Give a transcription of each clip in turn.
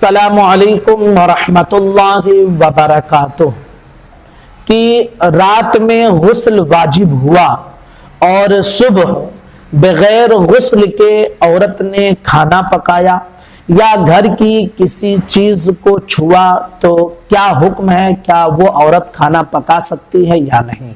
अस्सलामु अलैकुम वरहमतुल्लाहि वबरकातुह। कि रात में गुस्ल वाजिब हुआ और सुबह बगैर गुस्ल के औरत ने खाना पकाया या घर की किसी चीज को छुआ तो क्या हुक्म है, क्या वो औरत खाना पका सकती है या नहीं।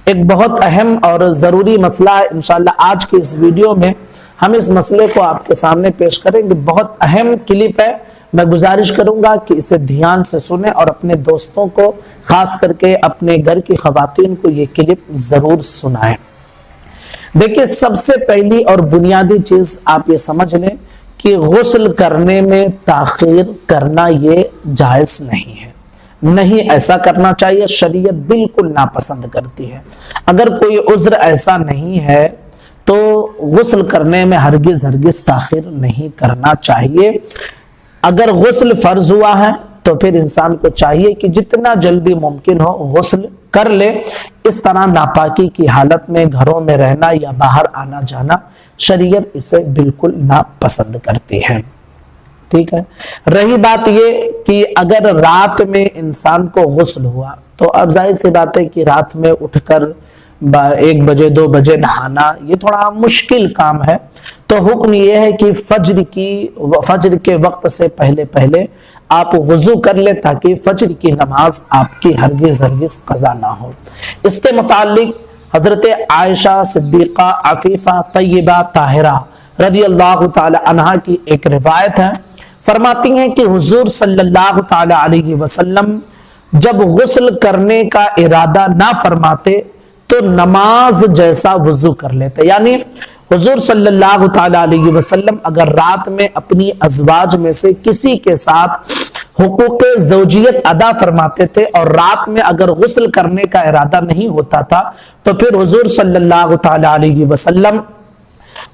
एक बहुत अहम और ज़रूरी मसला है। इंशाअल्लाह आज की इस वीडियो में हम इस मसले को आपके सामने पेश करेंगे। बहुत अहम क्लिप है, मैं गुजारिश करूंगा कि इसे ध्यान से सुने और अपने दोस्तों को, खास करके अपने घर की खवातीन को ये क्लिप जरूर सुनाएं। देखिए, सबसे पहली और बुनियादी चीज आप ये समझ लें कि गुस्ल करने में ताखीर करना ये जायज नहीं है, नहीं ऐसा करना चाहिए। शरीयत बिल्कुल नापसंद करती है। अगर कोई उज्र ऐसा नहीं है तो गुस्ल करने में हरगिज ताखीर नहीं करना चाहिए। अगर गुस्ल फर्ज हुआ है तो फिर इंसान को चाहिए कि जितना जल्दी मुमकिन हो गुस्ल कर ले। इस तरह नापाकी की हालत में घरों में रहना या बाहर आना जाना शरीयत इसे बिल्कुल नापसंद करती है। ठीक है। रही बात ये कि अगर रात में इंसान को गुस्ल हुआ तो अब जाहिर सी बात है कि रात में उठकर 1 बजे 2 बजे नहाना ये थोड़ा मुश्किल काम है। तो हुक्म ये है कि फज्र के वक्त से पहले आप वुजू कर ले ताकि फज्र की नमाज आपकी हरगिज कज़ा ना हो। इसके मुतालिक हजरत आयशा सिद्दीक़ा अफीफा तय्यबा ताहिरा रज़ी अल्लाह ताला अन्हा की एक रिवायत है। फरमाती हैं कि हुजूर सल्लल्लाहु ताला अलैहि वसल्लम जब गुस्ल करने का इरादा ना फरमाते तो नमाज जैसा वुजू कर लेते। यानी हुजूर सल्लल्लाहु ताला अलैहि वसल्लम अगर रात में अपनी अज़वाज में से किसी के साथ हुकूक़े ज़ौजियत अदा फरमाते थे और रात में अगर गुस्ल करने का इरादा नहीं होता था तो फिर हुजूर सल्लल्लाहु ताला अलैहि वसल्लम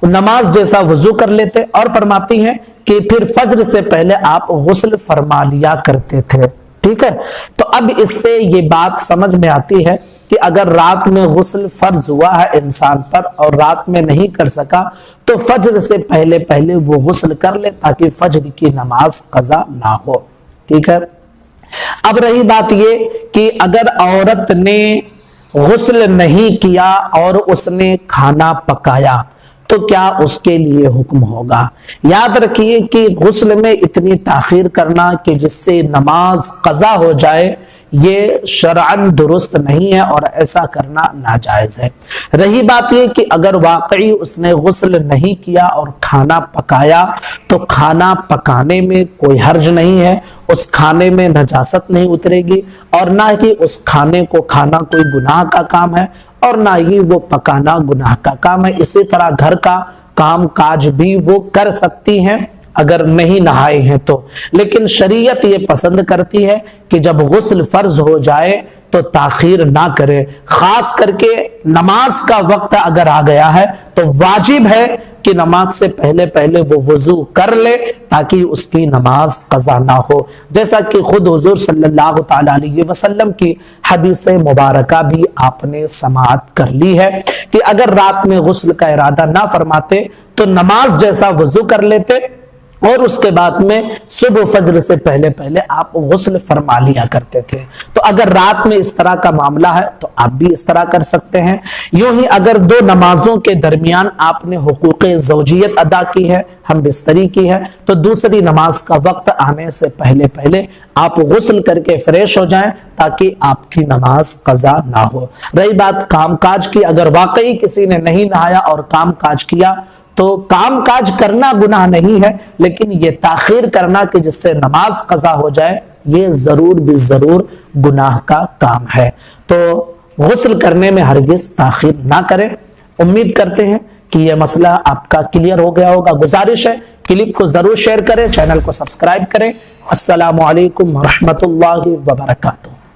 नमाज जैसा वुजू कर लेते। और फरमाती हैं कि फिर फज्र से पहले आप गुस्ल फरमा लिया करते थे। ठीक है। तो अब इससे ये बात समझ में आती है कि अगर रात में गुस्ल फर्ज हुआ है इंसान पर और रात में नहीं कर सका तो फज्र से पहले वो गुस्ल कर ले ताकि फज्र की नमाज कज़ा ना हो। ठीक है। अब रही बात ये कि अगर औरत ने गुस्ल नहीं किया और उसने खाना पकाया तो क्या उसके लिए हुक्म होगा। याद रखिए कि गुस्ल में इतनी ताखीर करना कि जिससे नमाज कज़ा हो जाए ये शरअन दुरुस्त नहीं है और ऐसा करना नाजायज है। रही बात ये कि अगर वाकई उसने गुस्ल नहीं किया और खाना पकाया तो खाना पकाने में कोई हर्ज नहीं है, उस खाने में नजासत नहीं उतरेगी और ना ही उस खाने को खाना कोई गुनाह का काम है और ना ही वो पकाना गुनाह का काम है। इसी तरह घर का काम काज भी वो कर सकती हैं अगर नहीं नहाए हैं तो। लेकिन शरीयत ये पसंद करती है कि जब गुस्ल फर्ज हो जाए तो ताखीर ना करे। खास करके नमाज का वक्त अगर आ गया है तो वाजिब है कि नमाज से पहले वो वुजू कर ले ताकि उसकी नमाज कज़ा ना हो। जैसा कि खुद हुजूर सल्लल्लाहु ताला अलैहि वसल्लम की हदीस मुबारका भी आपने समाअत कर ली है कि अगर रात में गुस्ल का इरादा ना फरमाते तो नमाज जैसा वुजू कर लेते और उसके बाद में सुबह फज्र से पहले आप गुस्ल फरमा लिया करते थे। तो अगर रात में इस तरह का मामला है तो आप भी इस तरह कर सकते हैं। यूं ही अगर 2 नमाजों के दरमियान आपने हुकूक़े ज़ौजियत अदा की है, हम बिस्तरी की है, तो दूसरी नमाज का वक्त आने से पहले आप गुस्ल करके फ्रेश हो जाएं ताकि आपकी नमाज कज़ा ना हो। रही बात काम काज की, अगर वाकई किसी ने नहीं नहाया और काम काज किया तो काम काज करना गुनाह नहीं है, लेकिन ये ताखीर करना कि जिससे नमाज कज़ा हो जाए ये जरूर गुनाह का काम है। तो गुस्ल करने में हरगिज ताखीर ना करें। उम्मीद करते हैं कि यह मसला आपका क्लियर हो गया होगा। गुजारिश है क्लिप को जरूर शेयर करें, चैनल को सब्सक्राइब करें। अस्सलामु अलैकुम रहमतुल्लाहि व बरकातुहू।